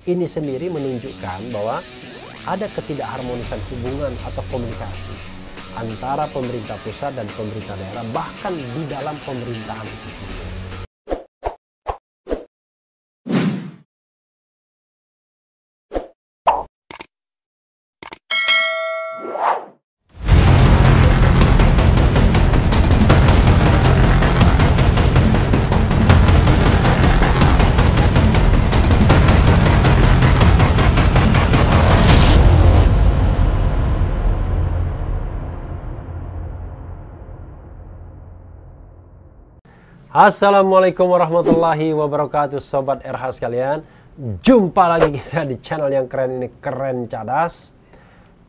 Ini sendiri menunjukkan bahwa ada ketidakharmonisan hubungan atau komunikasi antara pemerintah pusat dan pemerintah daerah, bahkan di dalam pemerintahan itu sendiri. Assalamualaikum warahmatullahi wabarakatuh, Sobat RH sekalian. Jumpa lagi kita di channel yang keren ini, Keren Cadas.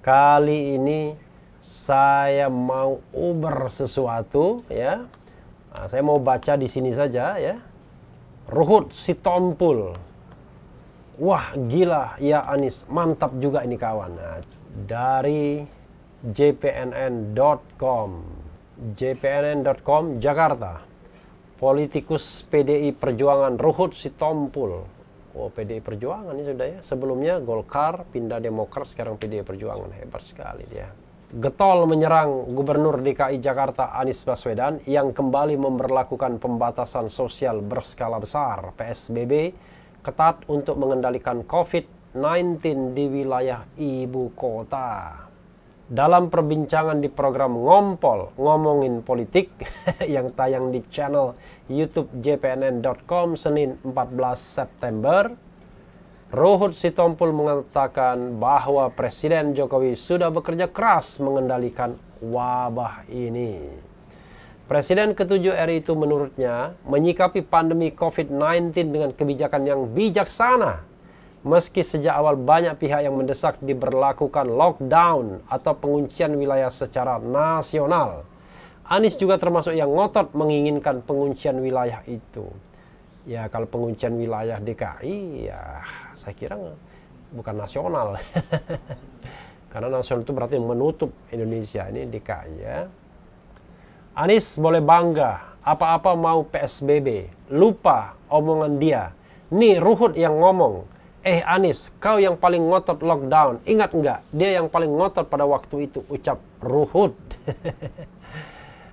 Kali ini saya mau uber sesuatu ya. Nah, saya mau baca di sini saja ya. Ruhut Sitompul. Wah, gila ya Anies, mantap juga ini kawan. Nah, dari jpnn.com. jpnn.com Jakarta. Politikus PDI Perjuangan Ruhut Sitompul. Oh, PDI Perjuangan ini sudah ya. Sebelumnya Golkar, pindah Demokrat, sekarang PDI Perjuangan. Hebat sekali dia. Getol menyerang Gubernur DKI Jakarta Anies Baswedan yang kembali memberlakukan pembatasan sosial berskala besar PSBB ketat untuk mengendalikan COVID-19 di wilayah ibu kota. Dalam perbincangan di program Ngompol, Ngomongin Politik yang tayang di channel YouTube jpnn.com Senin 14 September, Ruhut Sitompul mengatakan bahwa Presiden Jokowi sudah bekerja keras mengendalikan wabah ini. Presiden ke-7 RI itu menurutnya menyikapi pandemi COVID-19 dengan kebijakan yang bijaksana. Meski sejak awal banyak pihak yang mendesak diberlakukan lockdown atau penguncian wilayah secara nasional, Anies juga termasuk yang ngotot menginginkan penguncian wilayah itu. Ya, kalau penguncian wilayah DKI, ya saya kira bukan nasional. Karena nasional itu berarti menutup Indonesia, ini DKI ya. Anies boleh bangga, apa-apa mau PSBB, lupa omongan dia. Nih Ruhut yang ngomong. Anies, kau yang paling ngotot lockdown. Ingat enggak? Dia yang paling ngotot pada waktu itu, ucap Ruhut.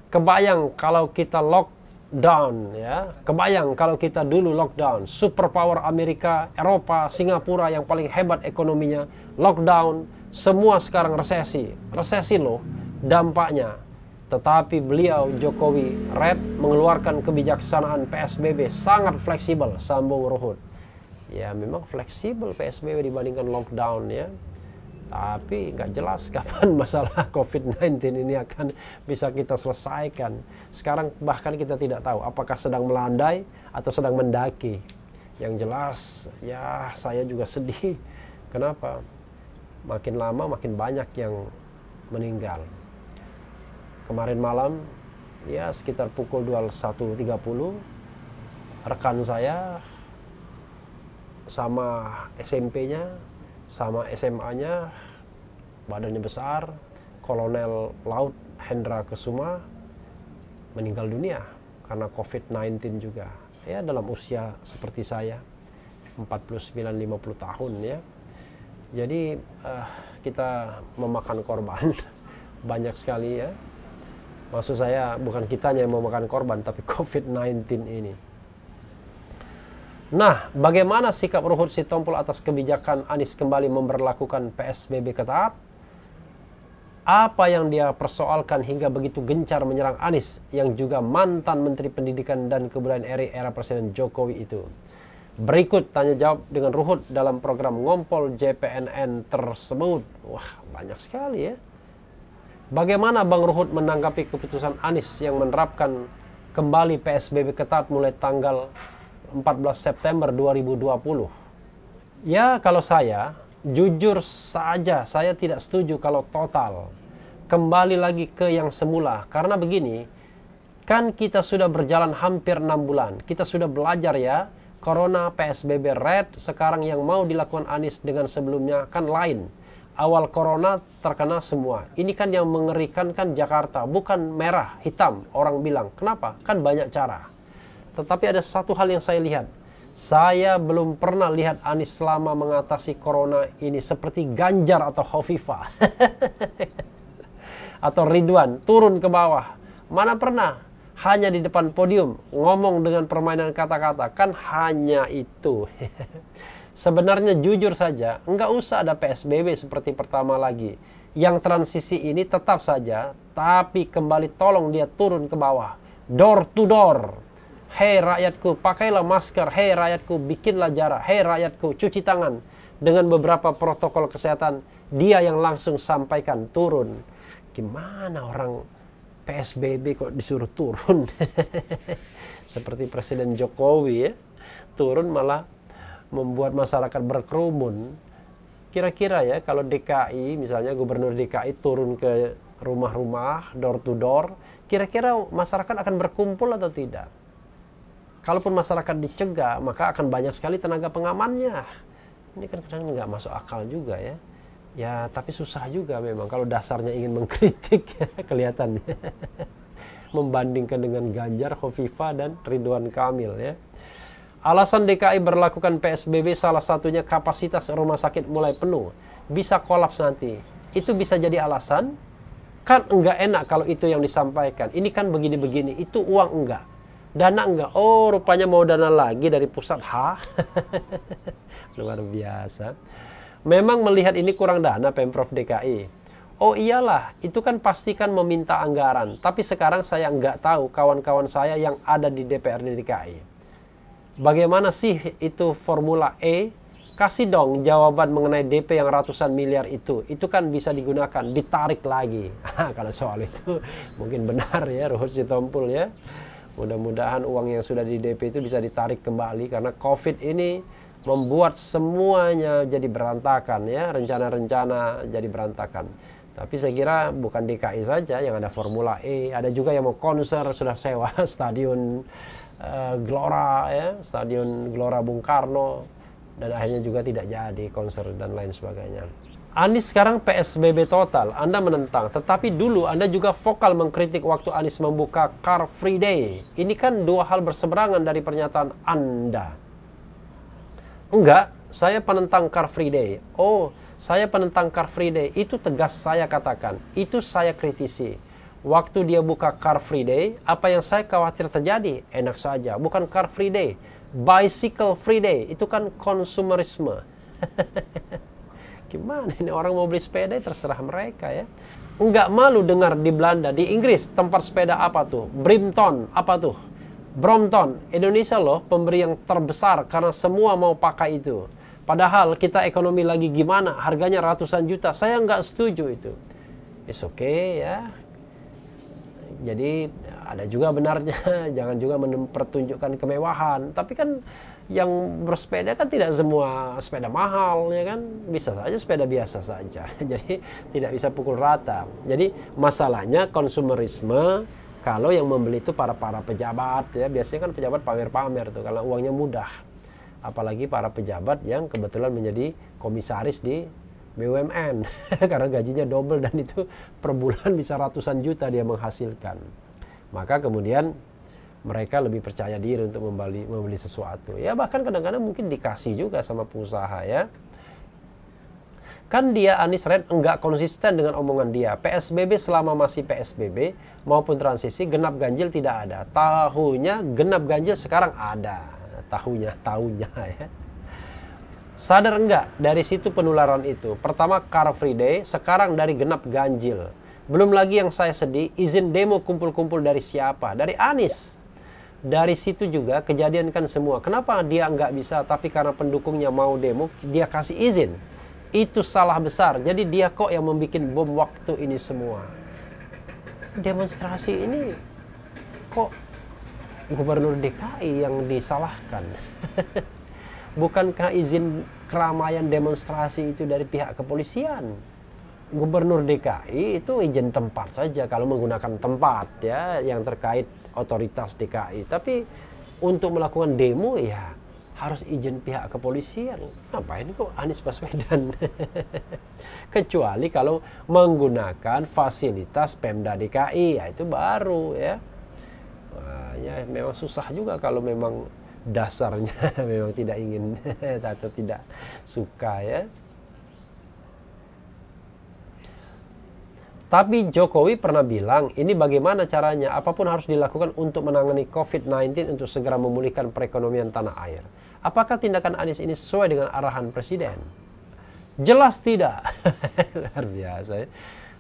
Kebayang kalau kita lockdown ya. Kebayang kalau kita dulu lockdown. Superpower Amerika, Eropa, Singapura yang paling hebat ekonominya, lockdown, semua sekarang resesi. Resesi loh dampaknya. Tetapi beliau Jokowi mengeluarkan kebijaksanaan PSBB sangat fleksibel, sambung Ruhut. Ya memang fleksibel PSBB dibandingkan lockdown ya. Tapi nggak jelas kapan masalah COVID-19 ini akan bisa kita selesaikan. Sekarang bahkan kita tidak tahu apakah sedang melandai atau sedang mendaki. Yang jelas ya saya juga sedih. Kenapa? Makin lama makin banyak yang meninggal. Kemarin malam ya sekitar pukul 21.30 rekan saya sama SMP-nya, sama SMA-nya, badannya besar, Kolonel Laut Hendra Kesuma meninggal dunia karena COVID-19 juga. Ya dalam usia seperti saya, 49-50 tahun ya. Jadi kita memakan korban banyak sekali ya. Maksud saya bukan kitanya yang memakan korban, tapi COVID-19 ini. Nah, bagaimana sikap Ruhut Sitompul atas kebijakan Anies kembali memberlakukan PSBB ketat? Apa yang dia persoalkan hingga begitu gencar menyerang Anies yang juga mantan Menteri Pendidikan dan Kebudayaan RI era Presiden Jokowi itu? Berikut tanya jawab dengan Ruhut dalam program Ngompol JPNN tersebut. Wah, banyak sekali ya. Bagaimana Bang Ruhut menanggapi keputusan Anies yang menerapkan kembali PSBB ketat mulai tanggal 14 September 2020. Ya kalau saya, jujur saja saya tidak setuju kalau total kembali lagi ke yang semula. Karena begini, kan kita sudah berjalan hampir 6 bulan. Kita sudah belajar ya, Corona, PSBB Red, sekarang yang mau dilakukan Anies dengan sebelumnya kan lain. Awal Corona terkena semua. Ini kan yang mengerikan kan Jakarta, bukan merah, hitam. Orang bilang, kenapa? Kan banyak cara. Tetapi ada satu hal yang saya lihat. Saya belum pernah lihat Anies selama mengatasi corona ini seperti Ganjar atau Khofifah atau Ridwan turun ke bawah. Mana pernah hanya di depan podium ngomong dengan permainan kata-kata, kan hanya itu. Sebenarnya jujur saja, nggak usah ada PSBB seperti pertama lagi. Yang transisi ini tetap saja, tapi kembali tolong dia turun ke bawah. Door to door. Hei rakyatku, pakailah masker. Hei rakyatku, bikinlah jarak. Hei rakyatku, cuci tangan. Dengan beberapa protokol kesehatan, dia yang langsung sampaikan turun. Gimana orang PSBB kok disuruh turun? Seperti Presiden Jokowi ya, turun malah membuat masyarakat berkerumun. Kira-kira ya, kalau DKI, misalnya Gubernur DKI turun ke rumah-rumah, door to door, kira-kira masyarakat akan berkumpul atau tidak? Kalaupun masyarakat dicegah, maka akan banyak sekali tenaga pengamannya. Ini kan kadang nggak masuk akal juga ya. Ya, tapi susah juga memang kalau dasarnya ingin mengkritik ya, kelihatannya. Membandingkan dengan Ganjar, Khofifah, dan Ridwan Kamil ya. Alasan DKI berlakukan PSBB salah satunya kapasitas rumah sakit mulai penuh. Bisa kolaps nanti. Itu bisa jadi alasan? Kan enggak enak kalau itu yang disampaikan. Ini kan begini-begini, itu uang enggak. Dana enggak? Oh, rupanya mau dana lagi dari pusat. Hah? Luar biasa. Memang melihat ini kurang dana Pemprov DKI. Oh iyalah, itu kan pastikan meminta anggaran. Tapi sekarang saya enggak tahu kawan-kawan saya yang ada di DPRD DKI. Bagaimana sih itu formula E? Kasih dong jawaban mengenai DP yang ratusan miliar itu. Itu kan bisa digunakan, ditarik lagi. Kalau soal itu mungkin benar ya Ruhut Sitompul ya. Mudah-mudahan uang yang sudah di DP itu bisa ditarik kembali karena COVID ini membuat semuanya jadi berantakan ya, rencana-rencana jadi berantakan. Tapi saya kira bukan DKI saja yang ada Formula E, ada juga yang mau konser sudah sewa stadion Gelora ya, stadion Gelora Bung Karno, dan akhirnya juga tidak jadi konser dan lain sebagainya. Anies sekarang PSBB total, Anda menentang. Tetapi dulu Anda juga vokal mengkritik waktu Anies membuka Car Free Day. Ini kan dua hal berseberangan dari pernyataan Anda. Enggak, saya penentang Car Free Day. Oh, saya penentang Car Free Day. Itu tegas saya katakan. Itu saya kritisi. Waktu dia buka Car Free Day, apa yang saya khawatir terjadi? Enak saja, bukan Car Free Day. Bicycle Free Day. Itu kan konsumerisme. Gimana ini orang mau beli sepeda terserah mereka ya. Enggak malu dengar di Belanda, di Inggris tempat sepeda apa tuh? Brimpton, apa tuh? Brompton, Indonesia loh pemberi yang terbesar karena semua mau pakai itu. Padahal kita ekonomi lagi gimana, harganya ratusan juta. Saya nggak setuju itu. It's okay ya. Jadi ada juga benarnya, jangan juga mempertunjukkan kemewahan. Tapi kan yang bersepeda kan tidak semua sepeda mahal ya kan, bisa saja sepeda biasa saja. Jadi tidak bisa pukul rata. Jadi masalahnya konsumerisme kalau yang membeli itu para pejabat ya, biasanya kan pejabat pamer-pamer tuh kalau uangnya mudah. Apalagi para pejabat yang kebetulan menjadi komisaris di BUMN karena gajinya double dan itu per bulan bisa ratusan juta dia menghasilkan. Maka kemudian mereka lebih percaya diri untuk membeli sesuatu. Ya bahkan kadang-kadang mungkin dikasih juga sama pengusaha ya. Kan dia Anies Red enggak konsisten dengan omongan dia. PSBB selama masih PSBB maupun transisi genap ganjil tidak ada. Tahunya genap ganjil sekarang ada. Tahunya ya. Sadar enggak dari situ penularan itu? Pertama Car Free Day, sekarang dari genap ganjil. Belum lagi yang saya sedih, izin demo kumpul-kumpul dari siapa? Dari Anies. Dari situ juga kejadian kan semua. Kenapa dia nggak bisa tapi karena pendukungnya mau demo, dia kasih izin. Itu salah besar. Jadi dia kok yang membuat bom waktu ini semua. Demonstrasi ini kok Gubernur DKI yang disalahkan. Bukankah izin keramaian demonstrasi itu dari pihak kepolisian? Gubernur DKI itu izin tempat saja kalau menggunakan tempat ya yang terkait otoritas DKI. Tapi untuk melakukan demo ya harus izin pihak kepolisian. Ngapain kok Anies Baswedan? Kecuali kalau menggunakan fasilitas Pemda DKI, ya itu baru ya. Wah, ya memang susah juga kalau memang dasarnya memang tidak ingin atau tidak suka ya. Tapi Jokowi pernah bilang, ini bagaimana caranya, apapun harus dilakukan untuk menangani COVID-19 untuk segera memulihkan perekonomian tanah air. Apakah tindakan Anies ini sesuai dengan arahan Presiden? Jelas tidak. Luar biasa ya.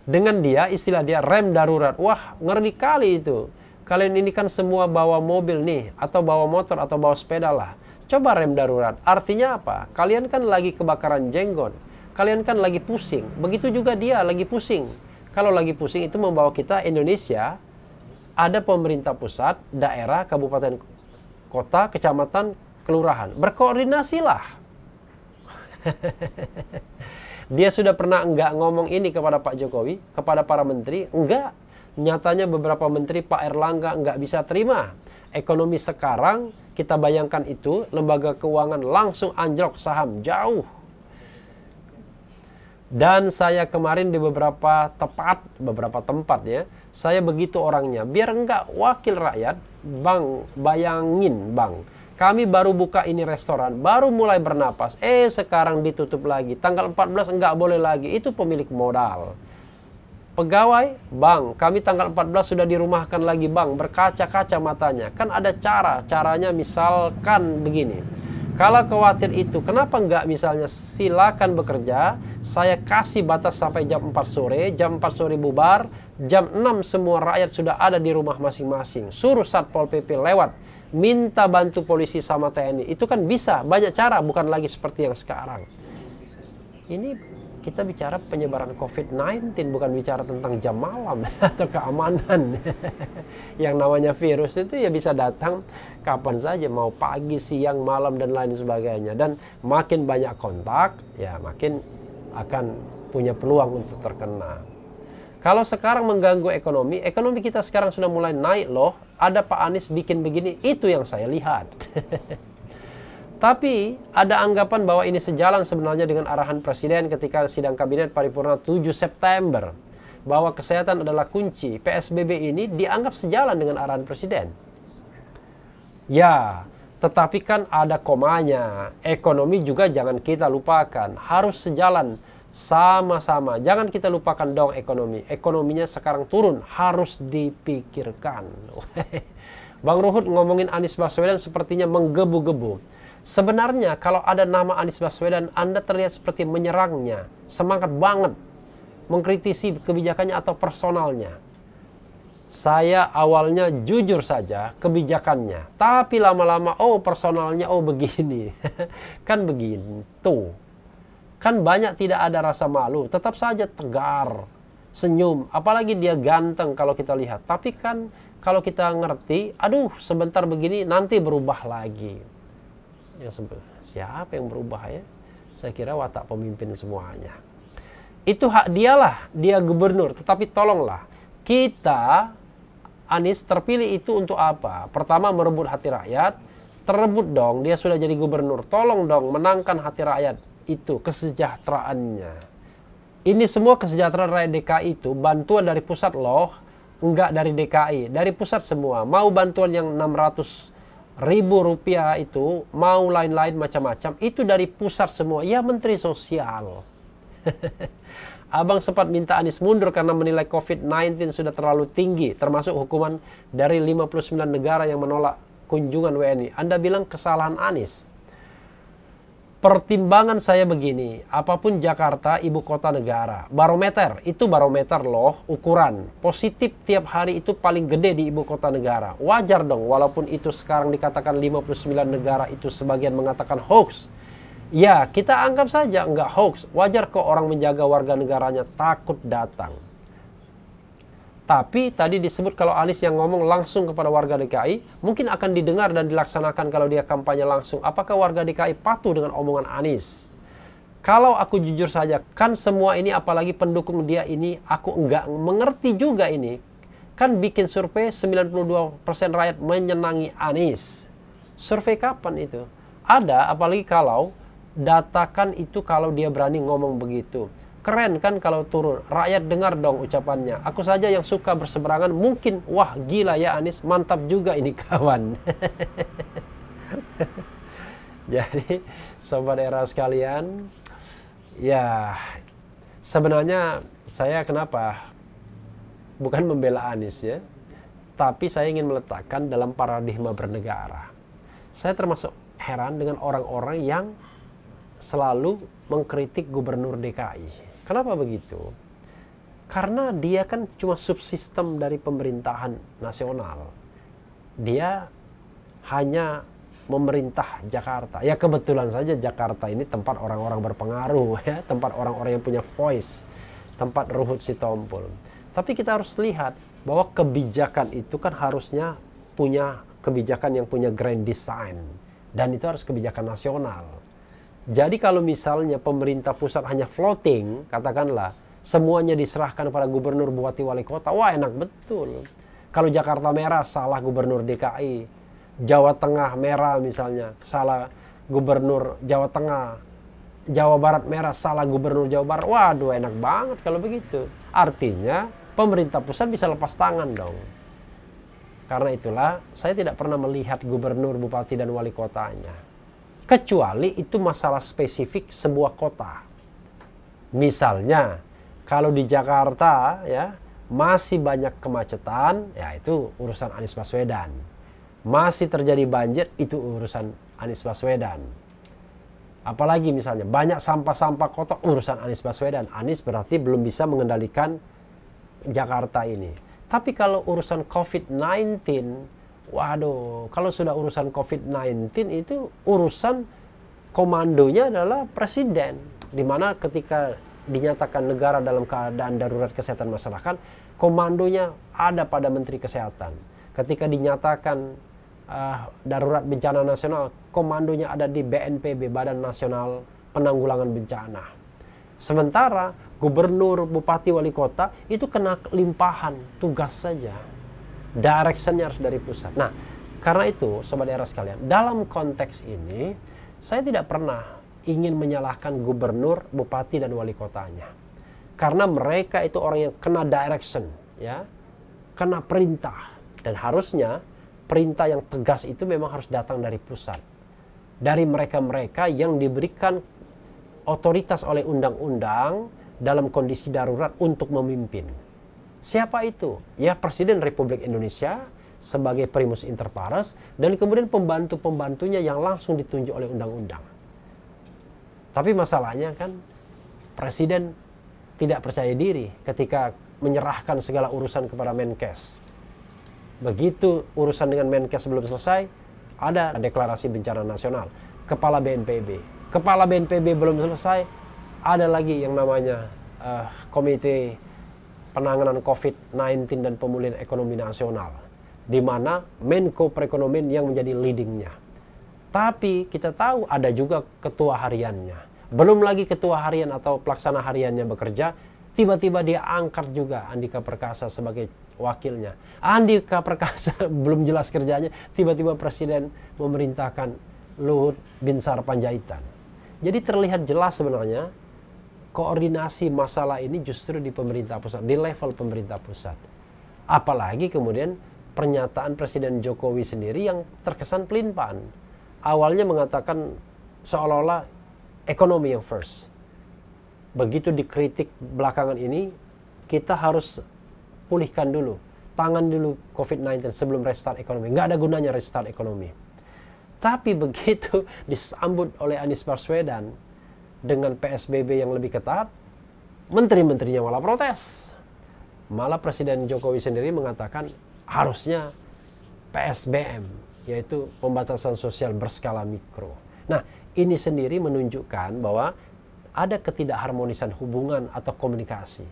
Dengan dia, istilah dia rem darurat. Wah, ngeri kali itu. Kalian ini kan semua bawa mobil nih, atau bawa motor, atau bawa sepeda lah. Coba rem darurat. Artinya apa? Kalian kan lagi kebakaran jenggot. Kalian kan lagi pusing. Begitu juga dia lagi pusing. Kalau lagi pusing itu membawa kita Indonesia, ada pemerintah pusat, daerah, kabupaten, kota, kecamatan, kelurahan. Berkoordinasilah. Dia sudah pernah enggak ngomong ini kepada Pak Jokowi, kepada para menteri? Enggak. Nyatanya beberapa menteri Pak Erlangga enggak bisa terima. Ekonomi sekarang, kita bayangkan itu, lembaga keuangan langsung anjlok saham jauh. Dan saya kemarin di beberapa tempat ya, saya begitu orangnya. Biar enggak wakil rakyat, Bang, bayangin Bang, kami baru buka ini restoran, baru mulai bernapas, sekarang ditutup lagi, tanggal 14 enggak boleh lagi, itu pemilik modal. Pegawai, Bang, kami tanggal 14 sudah dirumahkan lagi Bang, berkaca-kaca matanya. Kan ada caranya misalkan begini. Kalau khawatir itu, kenapa enggak misalnya silakan bekerja, saya kasih batas sampai jam 4 sore, jam 4 sore bubar, jam 6 semua rakyat sudah ada di rumah masing-masing. Suruh Satpol PP lewat, minta bantu polisi sama TNI. Itu kan bisa, banyak cara, bukan lagi seperti yang sekarang. Ini kita bicara penyebaran COVID-19, bukan bicara tentang jam malam atau keamanan. Yang namanya virus itu ya bisa datang kapan saja, mau pagi, siang, malam, dan lain sebagainya. Dan makin banyak kontak, ya makin akan punya peluang untuk terkena. Kalau sekarang mengganggu ekonomi kita sekarang sudah mulai naik loh. Ada Pak Anies bikin begini, itu yang saya lihat. Tapi ada anggapan bahwa ini sejalan sebenarnya dengan arahan Presiden ketika sidang kabinet paripurna 7 September. Bahwa kesehatan adalah kunci. PSBB ini dianggap sejalan dengan arahan Presiden. Ya, tetapi kan ada komanya. Ekonomi juga jangan kita lupakan. Harus sejalan sama-sama. Jangan kita lupakan dong ekonomi. Ekonominya sekarang turun. Harus dipikirkan. Bang Ruhut ngomongin Anies Baswedan sepertinya menggebu-gebu. Sebenarnya kalau ada nama Anies Baswedan, Anda terlihat seperti menyerangnya. Semangat banget mengkritisi kebijakannya atau personalnya. Saya awalnya jujur saja kebijakannya. Tapi lama-lama, personalnya, begini. Kan begitu. Kan banyak tidak ada rasa malu. Tetap saja tegar, senyum. Apalagi dia ganteng kalau kita lihat. Tapi kan kalau kita ngerti, sebentar begini nanti berubah lagi. Siapa yang berubah ya? Saya kira watak pemimpin semuanya. Itu hak dialah, dia gubernur. Tetapi tolonglah, kita, Anies terpilih itu untuk apa? Pertama merebut hati rakyat, terebut dong, dia sudah jadi gubernur. Tolong dong menangkan hati rakyat itu, kesejahteraannya. Ini semua kesejahteraan rakyat DKI itu, bantuan dari pusat loh, enggak dari DKI, dari pusat semua. Mau bantuan yang 600.000 rupiah itu, mau lain-lain macam-macam, itu dari pusat semua. Ya Menteri Sosial. Abang sempat minta Anies mundur karena menilai COVID-19 sudah terlalu tinggi, termasuk hukuman dari 59 negara yang menolak kunjungan WNI. Anda bilang kesalahan Anies. Pertimbangan saya begini, apapun Jakarta ibu kota negara, barometer, itu barometer loh, ukuran. Positif tiap hari itu paling gede di ibu kota negara. Wajar dong, walaupun itu sekarang dikatakan 59 negara itu sebagian mengatakan hoax. Ya, kita anggap saja enggak hoax. Wajar kok orang menjaga warga negaranya takut datang. Tapi tadi disebut kalau Anies yang ngomong langsung kepada warga DKI, mungkin akan didengar dan dilaksanakan kalau dia kampanye langsung. Apakah warga DKI patuh dengan omongan Anies? Kalau aku jujur saja, kan semua ini apalagi pendukung dia ini, aku enggak mengerti juga ini. Kan bikin survei 92% rakyat menyenangi Anies. Survei kapan itu? Ada, apalagi kalau datakan itu kalau dia berani ngomong begitu. Keren kan kalau turun, rakyat dengar dong ucapannya. Aku saja yang suka berseberangan mungkin, wah gila ya Anies, mantap juga ini kawan. Jadi sobat era sekalian, ya sebenarnya saya kenapa bukan membela Anies ya, tapi saya ingin meletakkan dalam paradigma bernegara. Saya termasuk heran dengan orang-orang yang selalu mengkritik gubernur DKI. Kenapa begitu? Karena dia kan cuma subsistem dari pemerintahan nasional. Dia hanya memerintah Jakarta. Ya kebetulan saja Jakarta ini tempat orang-orang berpengaruh ya, tempat orang-orang yang punya voice, tempat Ruhut Sitompul. Tapi kita harus lihat bahwa kebijakan itu kan harusnya punya kebijakan yang punya grand design, dan itu harus kebijakan nasional. Jadi kalau misalnya pemerintah pusat hanya floating, katakanlah semuanya diserahkan pada gubernur, bupati, wali kota, wah enak betul. Kalau Jakarta merah, salah gubernur DKI. Jawa Tengah merah misalnya, salah gubernur Jawa Tengah. Jawa Barat merah, salah gubernur Jawa Barat. Waduh, enak banget kalau begitu. Artinya pemerintah pusat bisa lepas tangan dong. Karena itulah saya tidak pernah melihat gubernur, bupati, dan wali kotanya. Kecuali itu masalah spesifik sebuah kota. Misalnya, kalau di Jakarta ya masih banyak kemacetan, ya itu urusan Anies Baswedan. Masih terjadi banjir, itu urusan Anies Baswedan. Apalagi misalnya banyak sampah-sampah kotor, urusan Anies Baswedan. Anies berarti belum bisa mengendalikan Jakarta ini. Tapi kalau urusan COVID-19, waduh, kalau sudah urusan COVID-19 itu urusan komandonya adalah presiden. Dimana ketika dinyatakan negara dalam keadaan darurat kesehatan masyarakat, komandonya ada pada Menteri Kesehatan. Ketika dinyatakan darurat bencana nasional, komandonya ada di BNPB, Badan Nasional Penanggulangan Bencana. Sementara gubernur, bupati, wali kota itu kena limpahan tugas saja. Directionnya harus dari pusat. Nah, karena itu sobat era sekalian, dalam konteks ini saya tidak pernah ingin menyalahkan gubernur, bupati, dan wali kotanya. Karena mereka itu orang yang kena direction, ya, kena perintah. Dan harusnya perintah yang tegas itu memang harus datang dari pusat. Dari mereka-mereka yang diberikan otoritas oleh undang-undang dalam kondisi darurat untuk memimpin. Siapa itu? Ya Presiden Republik Indonesia sebagai primus inter pares, dan kemudian pembantu-pembantunya yang langsung ditunjuk oleh undang-undang. Tapi masalahnya kan Presiden tidak percaya diri ketika menyerahkan segala urusan kepada Menkes. Begitu urusan dengan Menkes belum selesai, ada deklarasi bencana nasional. Kepala BNPB. Kepala BNPB belum selesai, ada lagi yang namanya Komite Penanganan COVID-19 dan Pemulihan Ekonomi Nasional, di mana Menko Perekonomian yang menjadi leadingnya. Tapi kita tahu ada juga ketua hariannya. Belum lagi ketua harian atau pelaksana hariannya bekerja, tiba-tiba dia angkat juga Andika Perkasa sebagai wakilnya. Andika Perkasa belum jelas kerjanya, tiba-tiba Presiden memerintahkan Luhut Binsar Panjaitan. Jadi terlihat jelas sebenarnya koordinasi masalah ini justru di pemerintah pusat, di level pemerintah pusat. Apalagi kemudian pernyataan Presiden Jokowi sendiri yang terkesan pelin-pelan. Awalnya mengatakan seolah-olah ekonomi yang first. Begitu dikritik belakangan ini, kita harus pulihkan dulu, tangan dulu COVID-19 sebelum restart ekonomi. Nggak ada gunanya restart ekonomi. Tapi begitu disambut oleh Anies Baswedan dengan PSBB yang lebih ketat, menteri-menterinya malah protes. Malah Presiden Jokowi sendiri mengatakan harusnya PSBM, yaitu pembatasan sosial berskala mikro. Nah, ini sendiri menunjukkan bahwa ada ketidakharmonisan hubungan atau komunikasi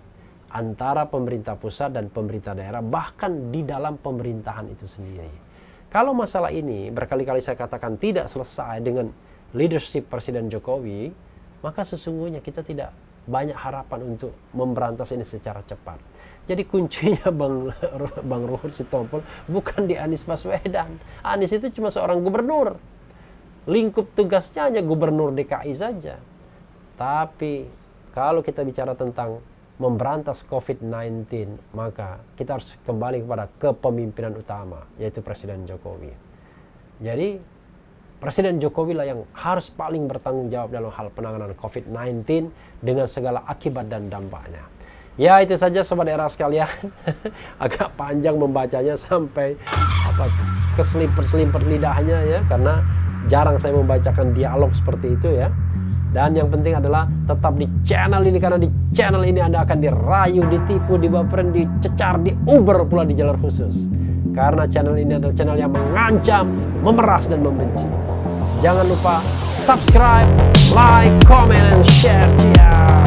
antara pemerintah pusat dan pemerintah daerah, bahkan di dalam pemerintahan itu sendiri. Kalau masalah ini berkali-kali saya katakan tidak selesai dengan leadership Presiden Jokowi, maka sesungguhnya kita tidak banyak harapan untuk memberantas ini secara cepat. Jadi kuncinya Bang Ruhut Sitompul bukan di Anies Baswedan. Anies itu cuma seorang gubernur. Lingkup tugasnya hanya gubernur DKI saja. Tapi kalau kita bicara tentang memberantas COVID-19, maka kita harus kembali kepada kepemimpinan utama, yaitu Presiden Jokowi. Jadi Presiden Jokowi lah yang harus paling bertanggung jawab dalam hal penanganan COVID-19 dengan segala akibat dan dampaknya. Ya, itu saja Sobat Era sekalian. Agak panjang membacanya sampai keselimpet-selimpet lidahnya ya, karena jarang saya membacakan dialog seperti itu ya. Dan yang penting adalah tetap di channel ini, karena di channel ini Anda akan dirayu, ditipu, dibaperin, dicecar, diuber pula di jalur khusus. Karena channel ini adalah channel yang mengancam, memeras, dan membenci. Jangan lupa subscribe, like, comment, and share. Ciao.